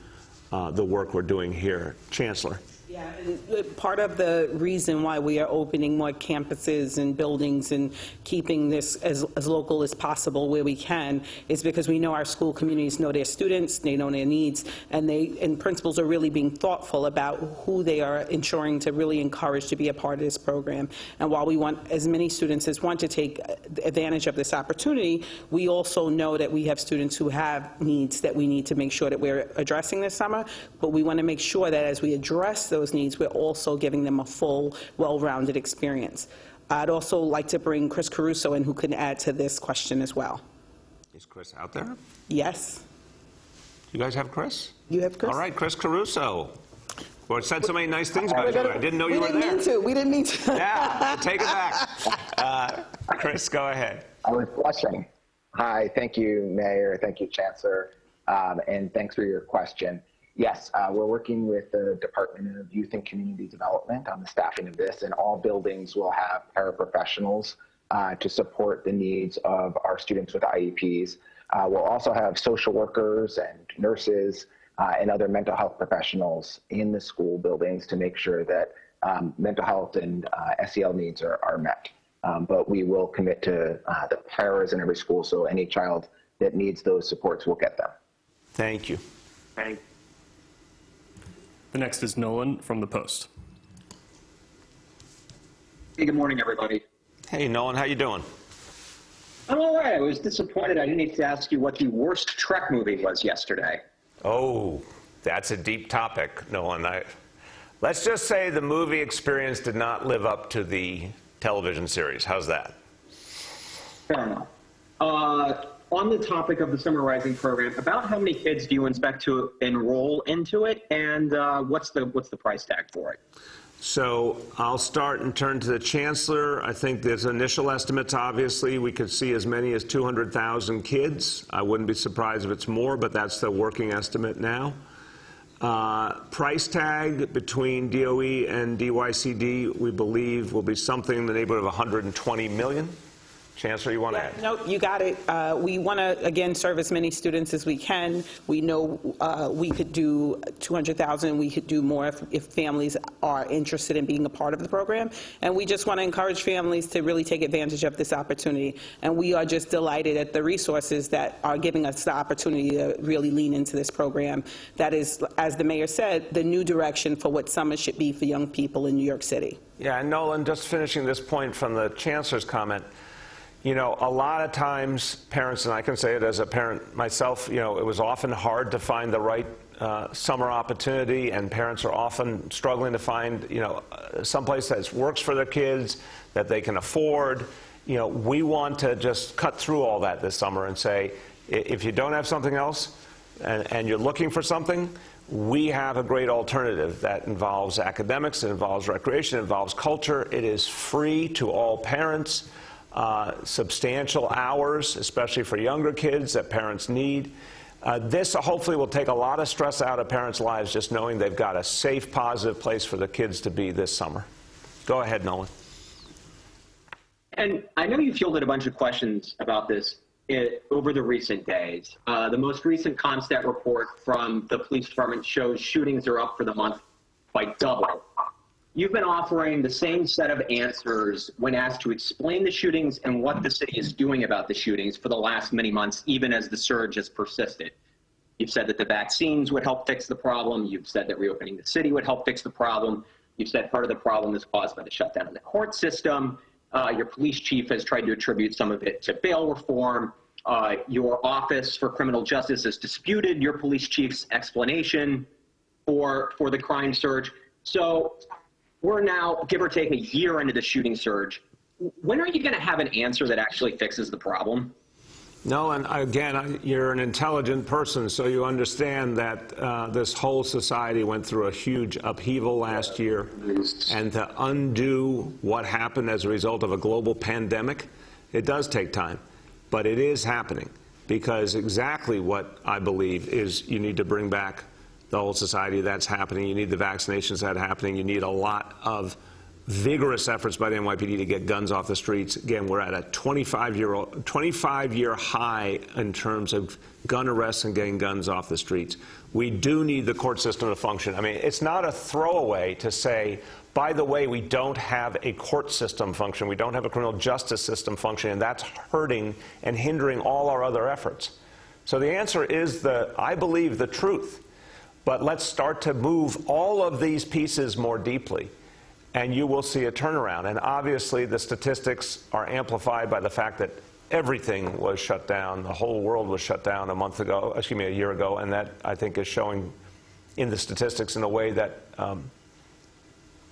the work we're doing here. Chancellor. Yeah, and part of the reason why we are opening more campuses and buildings and keeping this as local as possible where we can is because we know our school communities know their students, they know their needs, and principals are really being thoughtful about who they are ensuring to really encourage to be a part of this program. And while we want as many students as want to take advantage of this opportunity, we also know that we have students who have needs that we need to make sure that we're addressing this summer, but we want to make sure that as we address those needs, we're also giving them a full, well-rounded experience. I'd also like to bring Chris Caruso in, who can add to this question as well. Is Chris out there? Yes. You guys have Chris? You have Chris? All right, Chris Caruso. Well, it said so many nice things about you. I didn't know you were there. We didn't mean to. Yeah, take it back. Chris, go ahead. I was blushing. Hi, thank you, Mayor. Thank you, Chancellor. And thanks for your question. Yes, we're working with the Department of Youth and Community Development on the staffing of this, and all buildings will have paraprofessionals to support the needs of our students with IEPs. We'll also have social workers and nurses and other mental health professionals in the school buildings to make sure that mental health and SEL needs are met. But we will commit to the paras in every school, so any child that needs those supports will get them. Thank you. The next is Nolan from The Post. Hey, good morning, everybody. Hey, Nolan, how you doing? I'm all right. I was disappointed. I didn't need to ask you what the worst Trek movie was yesterday. Oh, that's a deep topic, Nolan. Let's just say the movie experience did not live up to the television series. How's that? Fair enough. On the topic of the Summer Rising program, about how many kids do you expect to enroll into it, and what's the price tag for it? So I'll start and turn to the Chancellor. I think there's initial estimates, obviously. We could see as many as 200,000 kids. I wouldn't be surprised if it's more, but that's the working estimate now. Price tag between DOE and DYCD, we believe, will be something in the neighborhood of $120 million. Chancellor, you want to add? No, you got it. We want to, again, serve as many students as we can. We know we could do 200,000. We could do more if families are interested in being a part of the program. And we just want to encourage families to really take advantage of this opportunity. And we are just delighted at the resources that are giving us the opportunity to really lean into this program. That is, as the mayor said, the new direction for what summer should be for young people in New York City. Yeah, and Nolan, just finishing this point from the Chancellor's comment, you know, a lot of times parents, and I can say it as a parent myself, you know, it was often hard to find the right summer opportunity, and parents are often struggling to find, you know, someplace that works for their kids, that they can afford. You know, we want to just cut through all that this summer and say, if you don't have something else and you're looking for something, we have a great alternative that involves academics, it involves recreation, it involves culture. It is free to all parents. Substantial hours, especially for younger kids that parents need. This hopefully will take a lot of stress out of parents' lives, just knowing they've got a safe, positive place for the kids to be this summer. Go ahead, Nolan. And I know you fielded a bunch of questions about this over the recent days. The most recent ComStat report from the police department shows shootings are up for the month by double. You've been offering the same set of answers when asked to explain the shootings and what the city is doing about the shootings for the last many months, even as the surge has persisted. You've said that the vaccines would help fix the problem. You've said that reopening the city would help fix the problem. You've said part of the problem is caused by the shutdown of the court system. Your police chief has tried to attribute some of it to bail reform. Your Office for Criminal Justice has disputed your police chief's explanation for the crime surge. So we're now, give or take, a year into the shooting surge. When are you going to have an answer that actually fixes the problem? No, and again, you're an intelligent person, so you understand that this whole society went through a huge upheaval last year, and to undo what happened as a result of a global pandemic, it does take time. But it is happening, because exactly what I believe is you need to bring back the whole society. That's happening. You need the vaccinations that are happening. You need a lot of vigorous efforts by the NYPD to get guns off the streets. Again, we're at a 25-year high in terms of gun arrests and getting guns off the streets. We do need the court system to function. I mean, it's not a throwaway to say, by the way, we don't have a court system function. We don't have a criminal justice system function, and that's hurting and hindering all our other efforts. So the answer is, I believe, the truth. But let's start to move all of these pieces more deeply, and you will see a turnaround. And obviously, the statistics are amplified by the fact that everything was shut down. The whole world was shut down a year ago, and that, I think, is showing in the statistics in a way that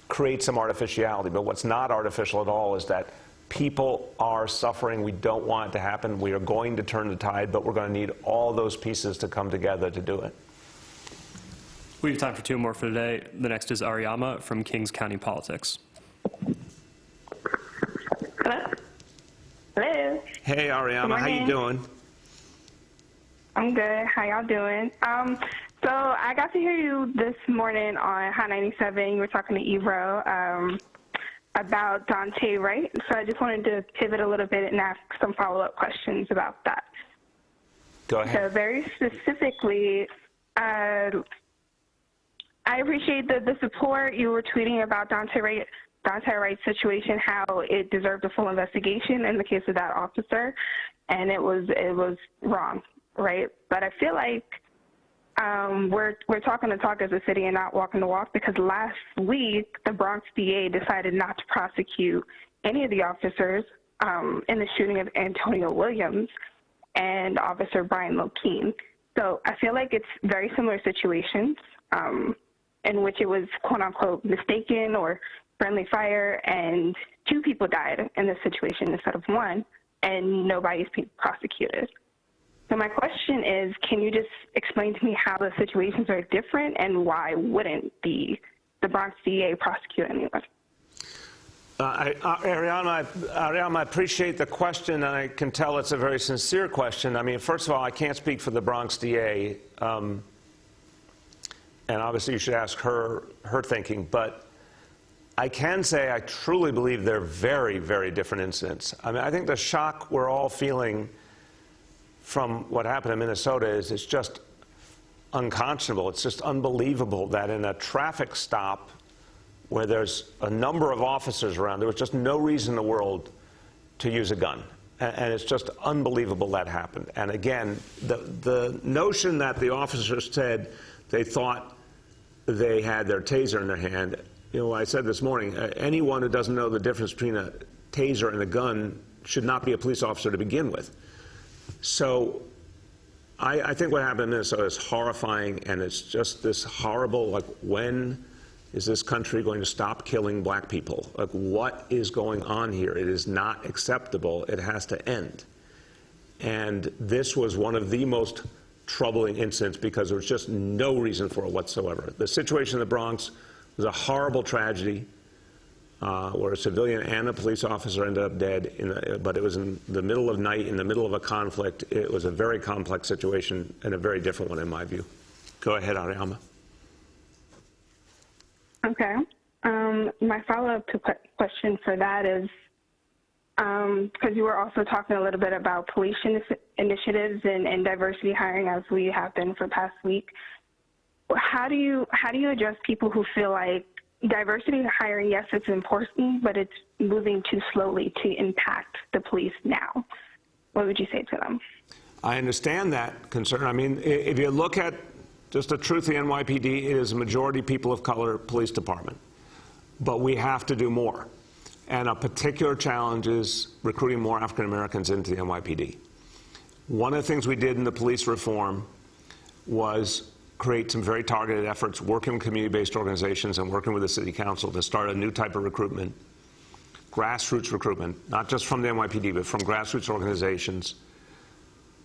creates some artificiality. But what's not artificial at all is that people are suffering. We don't want it to happen. We are going to turn the tide, but we're going to need all those pieces to come together to do it. We have time for two more for today. The next is Ariama from Kings County Politics. Hello. Hello. Hey, Ariama, how you doing? I'm good. How y'all doing? So I got to hear you this morning on Hot 97. You were talking to Ebro about Dante Wright. So I just wanted to pivot a little bit and ask some follow-up questions about that. Go ahead. So very specifically, I appreciate the support. You were tweeting about Dante Wright's situation, how it deserved a full investigation in the case of that officer, and it was wrong, right? But I feel like we're talking the talk as a city and not walking the walk, because last week the Bronx DA decided not to prosecute any of the officers in the shooting of Antonio Williams and Officer Brian Lokeen. So I feel like it's very similar situations in which it was quote unquote mistaken or friendly fire, and 2 people died in this situation instead of 1, and nobody's being prosecuted. So my question is, can you just explain to me how the situations are different and why wouldn't the Bronx DA prosecute anyone? Ariana, I appreciate the question, and I can tell it's a very sincere question. I mean, first of all, I can't speak for the Bronx DA, and obviously you should ask her thinking, but I can say I truly believe they're very, very different incidents. I mean, I think the shock we're all feeling from what happened in Minnesota is it's just unconscionable. It's just unbelievable that in a traffic stop where there's a number of officers around, there was just no reason in the world to use a gun. And it's just unbelievable that happened. And again, the notion that the officers said they thought they had their taser in their hand, you know, I said this morning, anyone who doesn't know the difference between a taser and a gun should not be a police officer to begin with. So I think what happened in Minnesota is horrifying, and it's just this horrible, like, when is this country going to stop killing black people? Like, what is going on here? It is not acceptable. It has to end. And this was one of the most troubling incidents because there was just no reason for it whatsoever. The situation in the Bronx was a horrible tragedy where a civilian and a police officer ended up dead, but it was in the middle of night, in the middle of a conflict. It was a very complex situation and a very different one in my view. Go ahead, Ariama. Okay. My follow-up question for that is, because you were also talking a little bit about police initiatives and diversity hiring, as we have been for the past week. How do you address people who feel like diversity hiring, yes, it's important, but it's moving too slowly to impact the police now? What would you say to them? I understand that concern. I mean, if you look at just the truth of the NYPD, it is a majority people of color police department. But we have to do more. And a particular challenge is recruiting more African Americans into the NYPD. One of the things we did in the police reform was create some very targeted efforts, working with community-based organizations and working with the city council to start a new type of recruitment, grassroots recruitment, not just from the NYPD, but from grassroots organizations,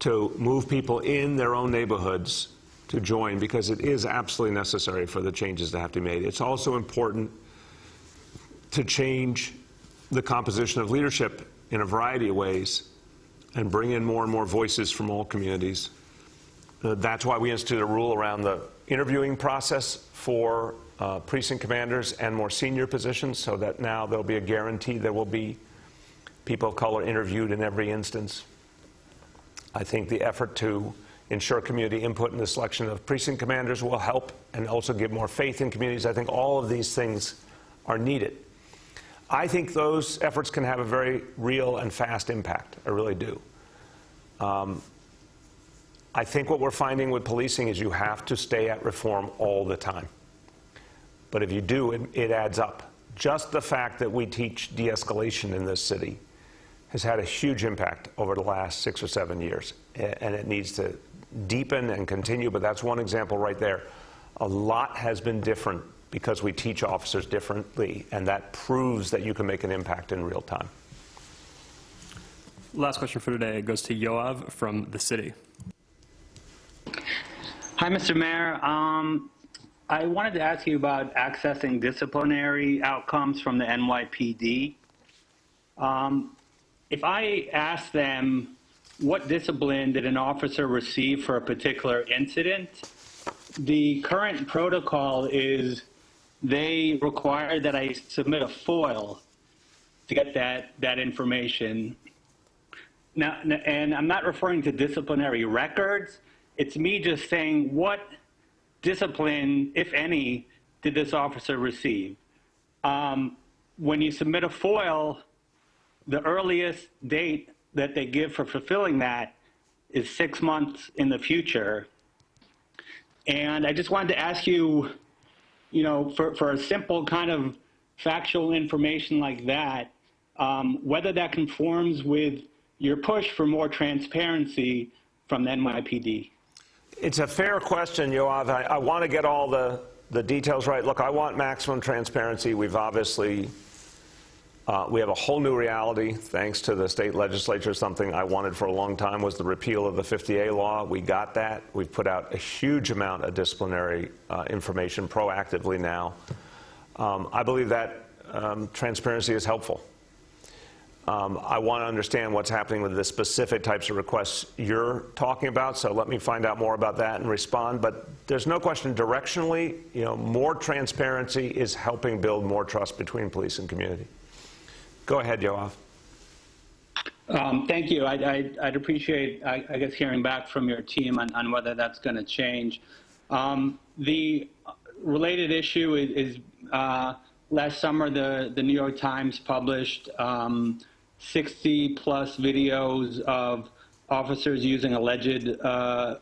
to move people in their own neighborhoods to join, because it is absolutely necessary for the changes that have to be made. It's also important to change the composition of leadership in a variety of ways and bring in more and more voices from all communities. That's why we instituted a rule around the interviewing process for precinct commanders and more senior positions, so that now there'll be a guarantee there will be people of color interviewed in every instance. I think the effort to ensure community input in the selection of precinct commanders will help and also give more faith in communities. I think all of these things are needed. I think those efforts can have a very real and fast impact. I really do. I think what we're finding with policing is you have to stay at reform all the time. But if you do, it adds up. Just the fact that we teach de-escalation in this city has had a huge impact over the last 6 or 7 years. And it needs to deepen and continue, but that's one example right there. A lot has been different because we teach officers differently, and that proves that you can make an impact in real time. Last question for today goes to Yoav from the city. Hi, Mr. Mayor. I wanted to ask you about accessing disciplinary outcomes from the NYPD. If I ask them, what discipline did an officer receive for a particular incident, the current protocol is they require that I submit a FOIL to get that information. Now, and I'm not referring to disciplinary records. It's me just saying, what discipline, if any, did this officer receive? When you submit a FOIL, the earliest date that they give for fulfilling that is 6 months in the future. And I just wanted to ask you, for a simple kind of factual information like that, whether that conforms with your push for more transparency from the NYPD. It's a fair question, Yoav. I want to get all the details right. Look, I want maximum transparency. We've obviously, we have a whole new reality thanks to the state legislature. Something I wanted for a long time was the repeal of the 50A law. We got that. We've put out a huge amount of disciplinary information proactively now. I believe that transparency is helpful. I want to understand what's happening with the specific types of requests you're talking about, so let me find out more about that and respond. But there's no question directionally, more transparency is helping build more trust between police and community. Go ahead, Yoav. Thank you. I'd appreciate, I guess, hearing back from your team on whether that's going to change. The related issue is last summer, the New York Times published 60-plus videos of officers using alleged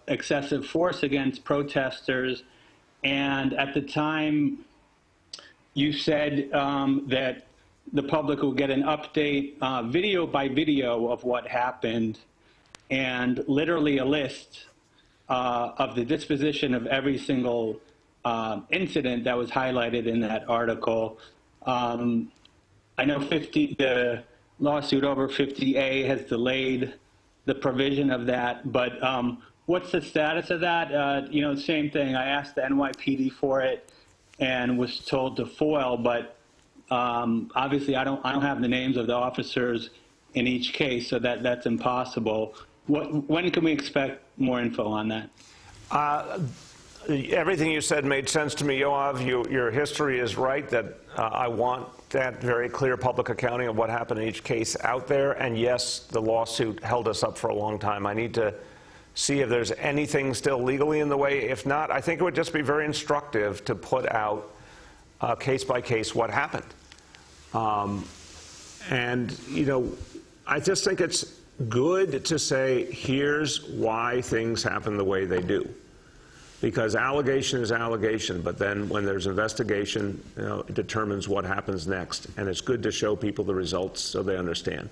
excessive force against protesters. And at the time, you said that the public will get an update video by video of what happened and literally a list of the disposition of every single incident that was highlighted in that article. I know the lawsuit over 50A has delayed the provision of that, but what's the status of that? Same thing. I asked the NYPD for it and was told to foil, but obviously I don't have the names of the officers in each case, so that's impossible. When can we expect more info on that? Everything you said made sense to me, Yoav. Your history is right that I want that very clear public accounting of what happened in each case out there. And yes, the lawsuit held us up for a long time. I need to see if there's anything still legally in the way. If not, I think it would just be very instructive to put out case by case what happened. I just think it's good to say, here's why things happen the way they do. Because allegation is allegation, but then when there's investigation, it determines what happens next. And it's good to show people the results so they understand.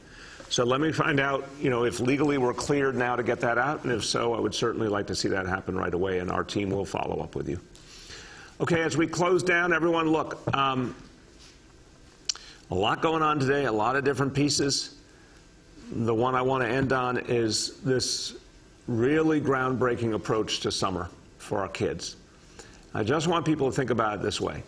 So let me find out, if legally we're cleared now to get that out, and if so, I would certainly like to see that happen right away, and our team will follow up with you. Okay, as we close down, everyone, look, a lot going on today, a lot of different pieces. The one I want to end on is this really groundbreaking approach to summer for our kids. I just want people to think about it this way.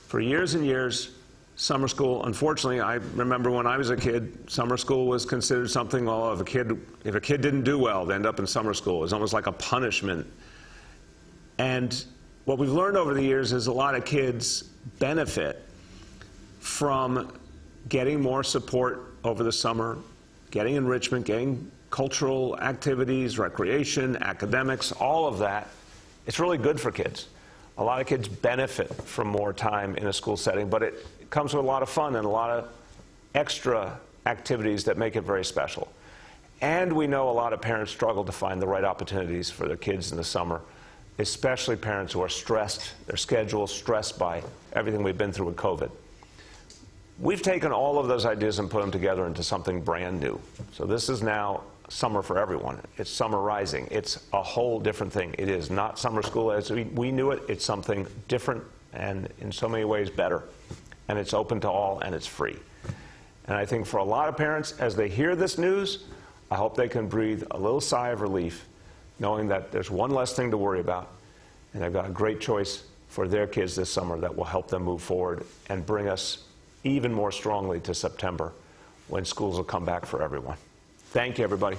For years and years, summer school, unfortunately, I remember when I was a kid, summer school was considered something, well, if a kid didn't do well, they end up in summer school. It was almost like a punishment. And what we've learned over the years is a lot of kids benefit from getting more support over the summer, getting enrichment, getting cultural activities, recreation, academics, all of that. It's really good for kids. A lot of kids benefit from more time in a school setting, but it comes with a lot of fun and a lot of extra activities that make it very special. And we know a lot of parents struggle to find the right opportunities for their kids in the summer, especially parents who are stressed, their schedules stressed by everything we've been through with COVID. We've taken all of those ideas and put them together into something brand new. So this is now summer for everyone. It's Summer Rising. It's a whole different thing. It is not summer school as we knew it. It's something different and in so many ways better. And it's open to all and it's free. And I think for a lot of parents, as they hear this news, I hope they can breathe a little sigh of relief, knowing that there's one less thing to worry about. And they've got a great choice for their kids this summer that will help them move forward and bring us even more strongly to September, when schools will come back for everyone. Thank you, everybody.